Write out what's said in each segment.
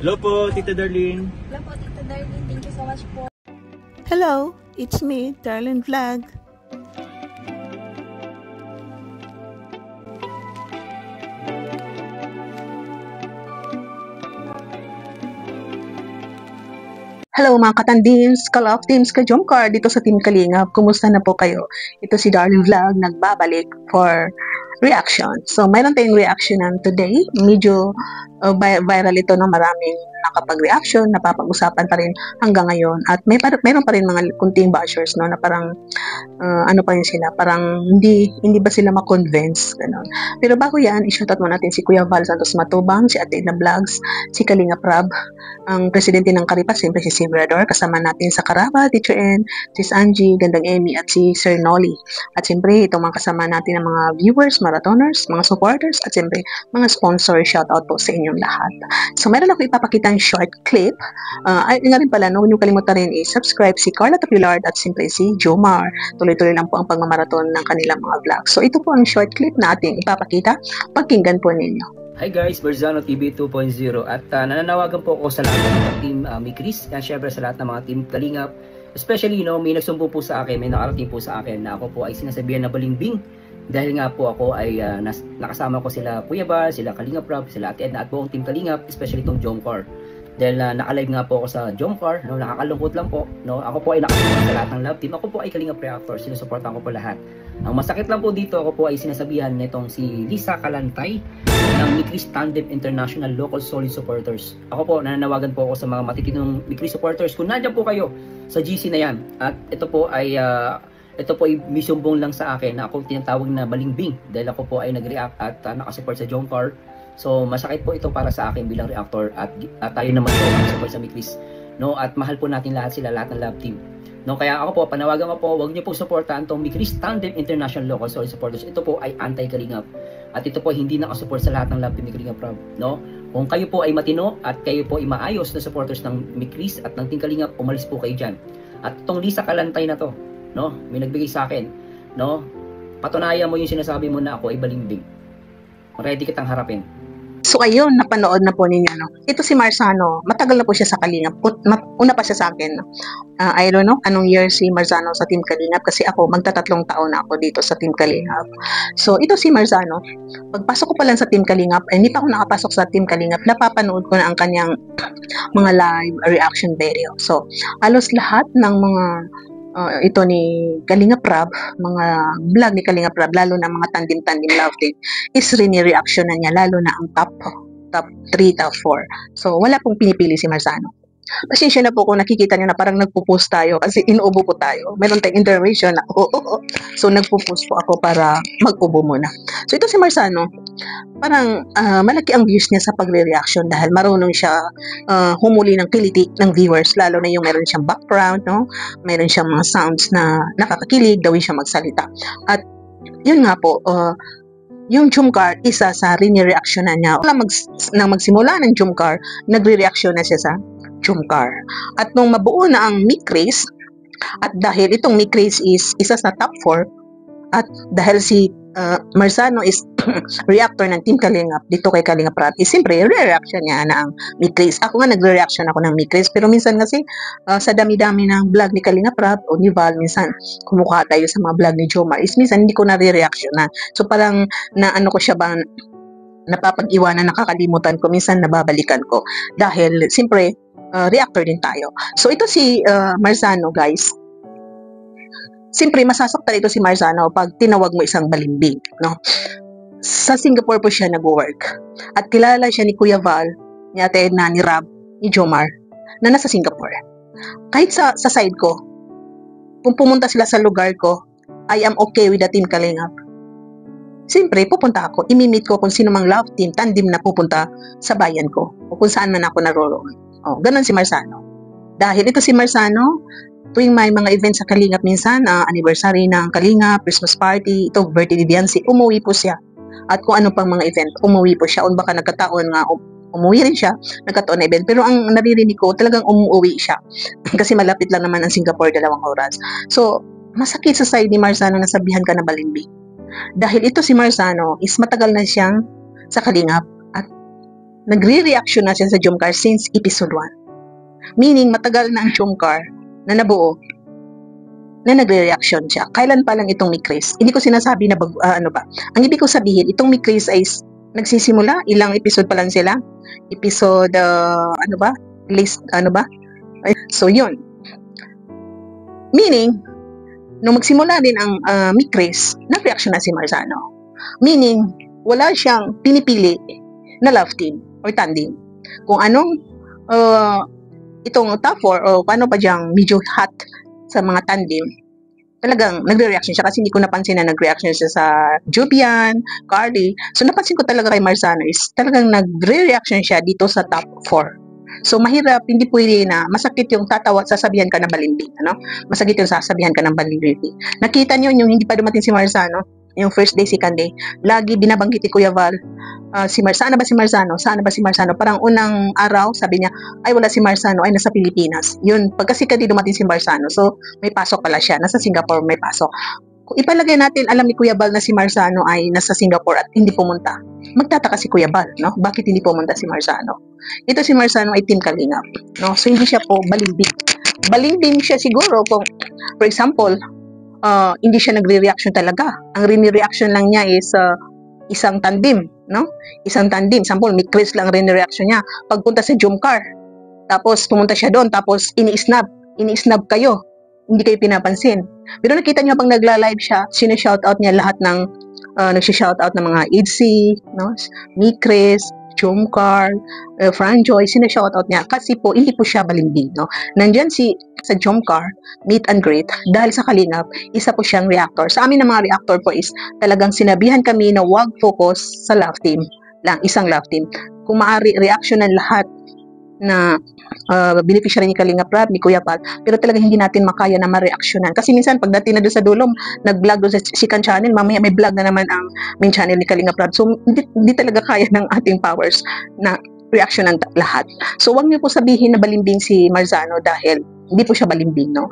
Hello po, Tita Darlene. Hello po, Tita Darlene. Thank you so much po. Hello, it's me, Darlene Vlog. Hello mga katandims, ka-love teams, ka-jomcar dito sa Team Kalingap. Kumusta na po kayo? Ito si Darlene Vlog, nagbabalik for reaction. So, mayroon tayong reactionan today. Medyo viral ito, no? Maraming nakapag-reaction, napapag-usapan pa rin hanggang ngayon. At mayroon pa rin mga kunting bashers, no? Na parang, ano pa rin sila, parang hindi ba sila ma-convince, gano'n. Pero bago yan, i-shoutout mo natin si Kuya Val Santos Matubang, si Ate na Vlogs, si Kalinga Prab, ang presidente ng Karipas, siyempre si Sibrador, kasama natin sa Karaba, Teacher N, si Angie, Gandang Emmy, at si Sir Nolly. At siyempre, itong mga kasama natin ng mga viewers, marathoners, mga supporters, at siyempre, mga sponsor, shoutout po sa inyong lahat. So, meron ako ipapakitang short clip. Ay, nga rin pala, no, huwag niyo kalimutan rin i-subscribe si Carla Tapilard at siyempre si Jomar. Tuloy-tuloy lang po ang pagmamarathon ng kanilang mga vlog. So, ito po ang short clip na ating ipapakita. Pakinggan po ninyo. Hi guys, Berzano TV 2.0 at nananawagan po ako sa lahat ng mga team Mikris, at syempre sa lahat ng mga team Kalingap. Especially, may nagsumpo po sa akin, may nakarating po sa akin na ako po ay sinasabihan na balimbing. Dahil nga po ako ay nakasama ko sila Kuya Val, sila Kalingap Rob, sila Ate Edna at buong team Kalingap, especially itong Jomcar. Dahil naka-live nga po ako sa Jomcar, nakakalungkot lang po. Ako po ay nakasama sa lahat ng love team. Ako po ay Kalingap Reactor, sinusuportan ko po lahat. Ang masakit lang po dito, ako po ay sinasabihan nitong si Lisa Kalantay ng Mikris Tandem International Local Solid Supporters. Ako po, nananawagan po ako sa mga matitinong Mikris supporters. Kung nandiyan po kayo sa GC na yan, at ito po ay misumbong lang sa akin na ako tinatawag na balimbing dahil ako po ay nag-react at nakasupport sa Jomcar. So masakit po ito para sa akin bilang reactor at tayo naman po support sa Mikris. At mahal po natin lahat sila, lahat ng love team. Kaya ako po, panawagan ko po, huwag niyo po suportahan itong Mikris Tandem International Local Solid Supporters. Ito po ay anti-Kalingap. At ito po hindi nakasupport sa lahat ng love team ni Kalingap Rob. Kung kayo po ay matino at kayo po ay maayos na supporters ng Mikris at ng Team Kalingap, umalis po kayo dyan. At itong Lisa Kalantay na to, may nagbigay sa akin, patunayan mo yung sinasabi mo na ako ay balimbing. Ready kitang harapin. So ayun, napanood na po ninyo, no? Ito si Marzano, matagal na po siya sa Kalingap. Una pa siya sa akin. I don't know anong year si Marzano sa Team Kalingap kasi ako magtatatlong taon na ako dito sa Team Kalingap. So ito si Marzano, pagpasok ko pa lang sa Team Kalingap, hindi pa ako nakapasok sa Team Kalingap, napapanood ko na ang kanyang mga live reaction video. So halos lahat ng mga ito ni Kalinga Prab, mga vlog ni Kalinga Prab, lalo na mga tandem love team, is reaction na niya, lalo na ang top 3, top 4. So, wala pong pinipili si Marzano. Pasensya na po kung nakikita niyo na parang nagpo-post tayo kasi inuubo po tayo. Meron tayong intervention na so nagpo-post po ako para mag-ubo muna. So ito si Marzano, parang malaki ang views niya sa pagre-reaction dahil marunong siya humuli ng kiliti ng viewers, lalo na yung meron siyang background, meron siyang mga sounds na nakakakilig, gawin siya magsalita. At yun nga po, yung Jomcar, isa sa reaction na niya. Nang magsimula ng Jomcar, nagre-reaction na siya sa Jomcar. At nung mabuo na ang Mikris, at dahil itong Mikris is isa sa top 4, at dahil si Marzano is reactor ng Team Kalingap dito kay Kalinga Prab, siyempre re-reaction niya na ang Mikris. Ako nga nagre-reaction ako ng Mikris, pero minsan kasi sa dami-dami ng vlog ni Kalinga Prab o ni Val, minsan kumukuha tayo sa mga vlog ni Jomar, minsan hindi ko na re-reaction na. So parang naano ko siya bang napapag-iwanan, nakakalimutan ko, minsan nababalikan ko dahil siyempre reactor din tayo. So ito si Marzano, guys. Siyempre masasaktan ito si Marzano pag tinawag mo isang balimbing, Sa Singapore po siya nag-work. At kilala siya ni Kuya Val, ni Ate Edna, ni Rob, ni Jomar, na nasa Singapore. Kahit sa side ko, kung pumunta sila sa lugar ko, I am okay with the Team Kalingap. Siyempre, pupunta ako, imi-meet ko kung sino mang love team, tandem na pupunta sa bayan ko, o kung saan man ako naroroon. Ganon si Marzano. Dahil ito si Marzano, tuwing may mga events sa Kalingap minsan, anniversary ng Kalingap, Christmas party, ito birthday ni Biancy, umuwi po siya. At kung ano pang mga event, umuwi po siya. O baka nagkataon nga, umuwi rin siya, nagkataon na event. Pero ang naririnig ko, talagang umuwi siya. Kasi malapit lang naman ang Singapore, 2 oras. So, masakit sa side ni Marzano na sabihan ka na balimbing. Dahil ito si Marzano is matagal na siyang sa Kalingap. At nagre-reaction na siya sa Jomcar since episode 1. Meaning, matagal na ang Jomcar na nabuo na nagre-reaction siya. Kailan pa lang itong Mikris? Hindi ko sinasabi na ano ba. Ang ibig ko sabihin, itong Mikris ay nagsisimula, ilang episode pa lang sila. Episode, ano ba? List, ano ba? So, yun. Meaning, nung magsimula din ang Mikris, nag-reaction na si Marzano. Meaning, wala siyang pinipili na love team or tandem. Kung anong itong top 4 o paano pa diyang medyo hot sa mga tandem, talagang nagre-reaction siya kasi hindi ko napansin na nagre-reaction siya sa Jubian, Carly. So, napansin ko talaga kay Marzano is talagang nagre-reaction siya dito sa top 4. So, mahirap, hindi pwede na masakit yung sasabihan ka ng balimbing, ano? Masakit yung sasabihan ka ng balimbing. Nakita niyo yung hindi pa dumating si Marzano, yung first day, second day, lagi binabanggit ni Kuya Val, saan na ba si Marzano? Saan na ba si Marzano? Parang unang araw, sabi niya, ay wala si Marzano, ay nasa Pilipinas. Yun, pagkasikat di dumating si Marzano. So, may pasok pala siya. Nasa Singapore may pasok. Kung ipalagay natin, alam ni Kuya Val na si Marzano ay nasa Singapore at hindi pumunta. Magtataka si Kuya Val, no? Bakit hindi pumunta si Marzano? Ito si Marzano ay Team Kalingap, no? So, hindi siya po balimbing. Balimbing siya siguro kung, for example, hindi siya nagre-reaction talaga. Ang rini-reaction lang niya is isang tandem, no? Isang tandem. Example, Mikris lang ang rini-reaction niya. Pagpunta sa Jomcar, tapos pumunta siya doon, tapos ini-snub kayo. Hindi kayo pinapansin. Pero nakita niyo pag nagla-live siya, sino-shoutout niya lahat ng nagsi-shoutout ng mga IDC, no? Mikris, Jomcar, Franjoy, sino-shoutout niya kasi po hindi po siya balimbing, no? Nandiyan sa Jomcar, meet and greet, dahil sa Kalingap, isa po siyang reactor. Sa amin ng mga reactor po is talagang sinabihan kami na wag focus sa love team lang, isang love team. Kung maaari, reaction ng lahat na beneficiary ni Kalingap Rab, ni Kuya Pal, pero talagang hindi natin makaya na ma-reactionan. Kasi minsan, pagdating na doon sa dulong, nag-vlog doon sa second channel, mamaya may vlog na naman ang main channel ni Kalingap Rab. So, hindi talaga kaya ng ating powers na reaction ng lahat. So, wag niyo po sabihin na balimbing si Marzano dahil hindi po siya balimbing, no?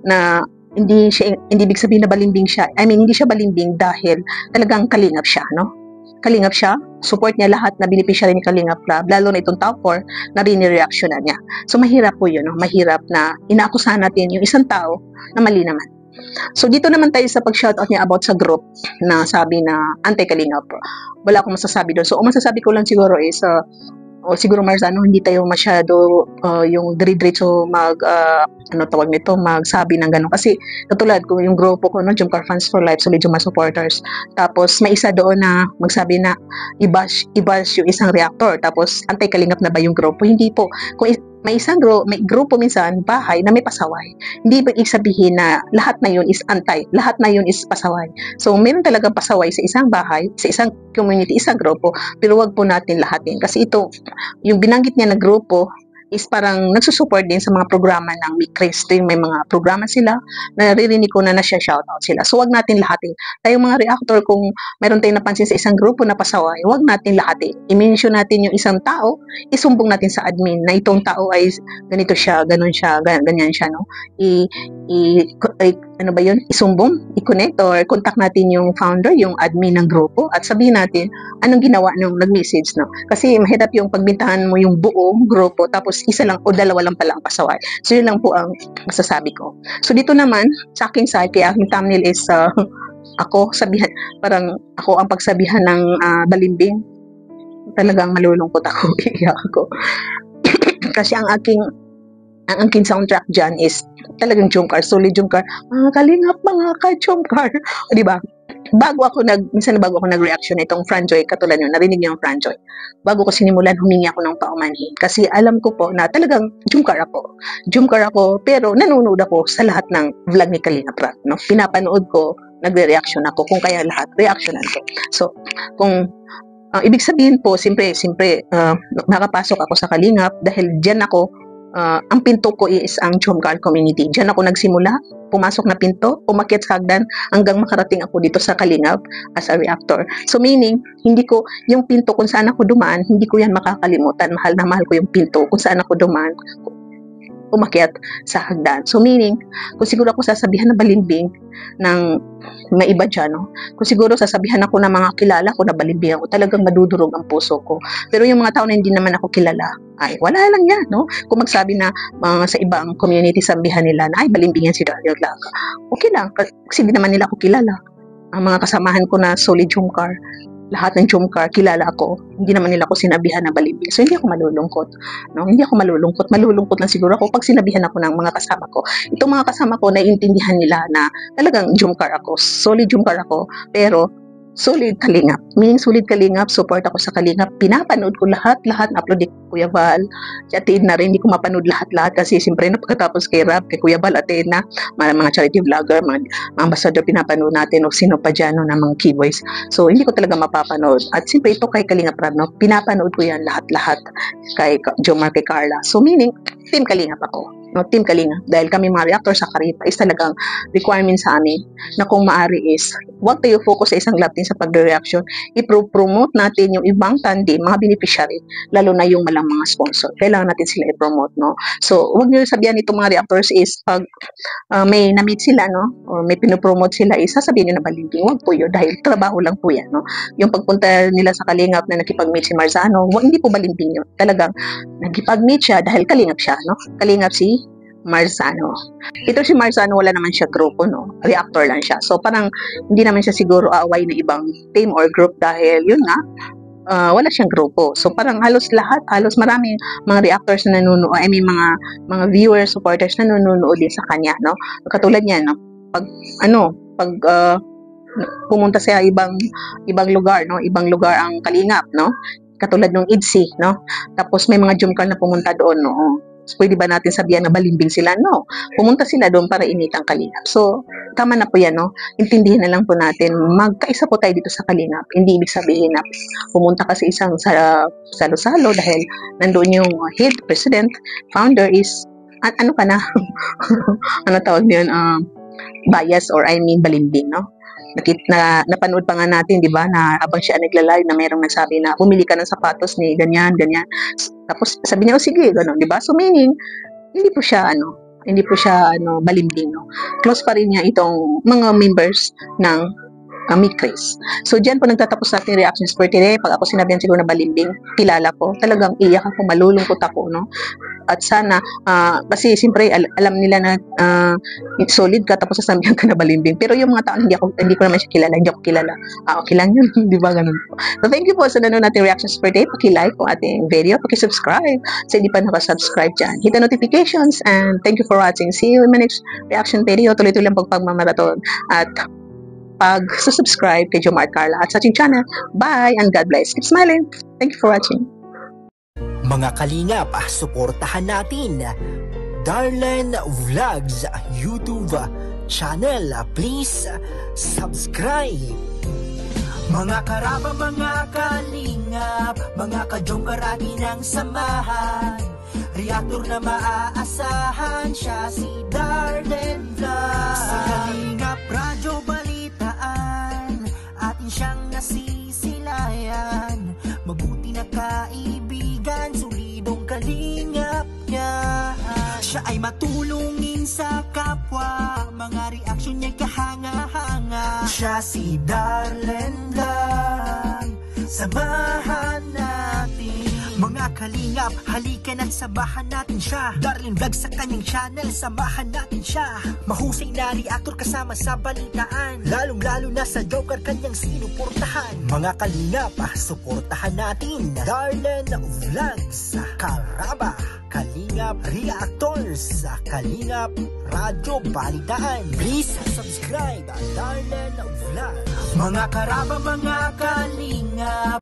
Na hindi ibig sabihin na balimbing siya. I mean, hindi siya balimbing dahil talagang Kalingap siya, no? Kalingap siya, support niya lahat na beneficiary ni Kalingap Club, lalo na itong top 4 na rini-reactionan niya. So, mahirap po yun, no? Mahirap na inaakusahan natin yung isang tao na mali naman. So, dito naman tayo sa pag-shoutout niya about sa group na sabi na anti-Kalingap. Wala akong masasabi doon. So, ang masasabi ko lang siguro is, o siguro Marzano, hindi tayo masyado yung dire-diretso magsabi ng gano'n. Kasi katulad ko yung grupo ko, no, Jomcar Fans for Life, so medyo supporters. Tapos may isa doon na magsabi na i-bash yung isang reactor. Tapos anti-Kalingap na ba yung grupo? Hindi po. Kung may grupo minsan, bahay na may pasaway. Hindi ba sabihin na lahat na yun is anti, lahat na yun is pasaway. So, meron talagang pasaway sa isang bahay, sa isang community, isang grupo, pero wag po natin lahatin. Kasi ito, yung binanggit niya na grupo, is parang nagsusupport din sa mga programa ng Mikris. Ito yung may mga programa sila, naririnig ko na siya shoutout sila. So, wag natin lahatin. Tayong mga reactor, kung meron tayong napansin sa isang grupo na pasaway, wag natin lahatin. I-mention natin yung isang tao, isumbong natin sa admin na itong tao ay ganito siya, ganun siya, ganyan siya, no? Ano ba yun? Isumbong, i-connect or contact natin yung founder, yung admin ng grupo at sabihin natin anong ginawa nung nag-message, no? Kasi mahirap yung pagbintahan mo yung buong grupo tapos isa lang o dalawa lang pala ang pasaway. So, yun lang po ang masasabi ko. So, dito naman, sa aking side, kaya aking thumbnail is ako ang pagsabihan ng balimbing. Talagang malulungkot ako, iiyak ako. Kasi ang aking soundtrack dyan is talagang Jomcar, solid Jomcar. Kalingap mga ka-Jomcar. O, diba? Minsan bago ako nag-reaction na itong Franjoy, katulad nyo, narinig niyo yung Franjoy. Bago ko sinimulan, humingi ako ng paumanhin. Kasi alam ko po na talagang Jomcar ako, pero nanonood ako sa lahat ng vlog ni Kalingap Rab, no? Pinapanood ko, nagre-reaction ako, kung kaya lahat, reactionan ko. So, kung ibig sabihin po, siyempre, nakapasok ako sa Kalingap dahil dyan ako, ang pinto ko is ang Jomcar community. Diyan ako nagsimula, pumasok na pinto, umakyat sa hagdan hanggang makarating ako dito sa Kalingap as a reactor. So meaning, yung pinto kung saan ako dumaan, hindi ko yan makakalimutan. Mahal na mahal ko yung pinto kung saan ako dumaan. umakyat sa hagdan. So meaning, kung siguro ako sasabihan na balimbing ng may iba dyan, no? Kung siguro sasabihan ako ng mga kilala ko na balimbing ako, talagang madudurog ang puso ko. Pero yung mga tao na hindi naman ako kilala, ay wala lang yan, no? Kung magsabi na sa ibang community, sabihan nila na, ay balimbingan si Darlene Vlog. Okay lang, kasi hindi naman nila ako kilala. Ang mga kasamahan ko na solid Jumcar, lahat ng Jumcar, kilala ako. Hindi naman nila ako sinabihan na balimbing. So, hindi ako malulungkot. No? Hindi ako malulungkot. Malulungkot lang siguro ako pag sinabihan ako ng mga kasama ko. Itong mga kasama ko, naiintindihan nila na talagang Jumcar ako. Solid Jumcar ako. Pero, solid Kalingap. Meaning solid Kalingap, support ako sa Kalingap. Pinapanood ko lahat-lahat. Upload ni Kuya Val. Si Ate Edna rin, hindi ko mapanood lahat-lahat kasi siyempre na pagkatapos kay Rap, kay Kuya Val, Ate Edna, mga charity vlogger, mga ambassador pinapanood natin o sino pa dyan, no, na mga key voice. So, hindi ko talaga mapapanood. At siyempre ito kay Kalingap Rap, no, pinapanood ko yan lahat-lahat kay Jomar, kay Carla. So, meaning, Team Kalingap ako. No, Team Kalingap. Dahil kami mga reactor sa Karipa is talagang requirement sa amin na kung maaari is huwag tayo focus sa isang lab team sa pag-reaction. I-promote natin yung ibang tandem, mga beneficiary, lalo na yung malang mga sponsor. Kailangan natin sila i-promote, no? So, huwag nyo sabihan itong mga reactors is pag may na-meet sila, no? O may pinopromote sila is sasabihin nyo na balimbing. Huwag po yun dahil trabaho lang po yan, no? Yung pagpunta nila sa Kalingap na nakipag-meet si Marzano, hindi po balimbing yun. Talagang nakipag-meet siya dahil Kalingap siya, no? Kalingap si Marzano. Ito si Marzano, wala naman siya grupo, no? Reactor lang siya. So, parang hindi naman siya siguro aaway na ibang team or group dahil, yun nga, wala siyang grupo. So, parang halos maraming mga reactors na nanonood, I mean, mga viewers, supporters na nanonood din sa kanya, no? Katulad niya, no? Pag pumunta sa ibang lugar, no? Ibang lugar ang Kalingap, no? Katulad ng IDSI, no? Tapos may mga Jumcar na pumunta doon, no? So, pwede ba natin sabihan na balimbing sila? No. Pumunta sila doon para initang Kalingap. So, tama na po yan, no? Intindihin na lang po natin, magkaisa po tayo dito sa Kalingap. Hindi ibig sabihin na pumunta kasi isang salo-salo dahil nandoon yung head, president, founder is, ano ka na? Ano tawag niyan? Bias or I mean balimbing, no? Napanood pa nga natin, di ba, na habang siya nagla-live na mayroong nagsabi na bumili ka ng sapatos ni ganyan. Tapos sabi niya, oh sige, gano'n, di ba? So meaning, hindi po siya balimbing, no? Close pa rin niya itong mga members ng Mikris. So, diyan po nagtatapos natin reactions for today. Pag ako sinabihan siguro na balimbing, kilala ko, talagang iyak ako, malulungkot ako, no? At sana, kasi siyempre, alam nila na solid ka, tapos sasabihan ka na balimbing. Pero yung mga tao, hindi ko naman siya kilala, hindi ako kilala. Okay lang yun, di ba? Ganun po. So, thank you po sa nanonood natin reactions for today. Paki-like po ating video, paki-subscribe. Sa hindi pa nakasubscribe dyan, hit the notifications, and thank you for watching. See you in my next reaction video. Tuloy-tuloy lang pagmamaraton. At pag-subscribe kay Jomar Carla at sa ating channel. Bye and God bless. Keep smiling. Thank you for watching. Mga Kalingap, suportahan natin Darlene Vlogs YouTube channel. Please subscribe. Mga karaba, mga Kalingap, mga ka-Jomcar atin ang samahan. Reactor na maaasahan, siya si Darlene Vlogs. Sa Kalingap Radyo Balitaan, atin siyang nasisilayan. Mabuti na kaibigan, solidong Kalingap niya. Siya ay matulungin sa kapwa, mga reaksyon niya'y kahanga-hanga. Siya si Darlene Vlogs, samahan natin. Mga Kalingap, halika na't sabahan natin siya. Darlene Vlog sa kanyang channel, samahan natin siya. Mahusay na reactor kasama sa balitaan, lalong-lalo na sa Jomcar kanyang sinuportahan. Mga Kalingap, suportahan natin Darlene Vlogs, Karaba, Kalingap Reactors, Kalingap Radyo Balitaan. Please subscribe Darlene Vlogs. Mga karaba, mga Kalingap.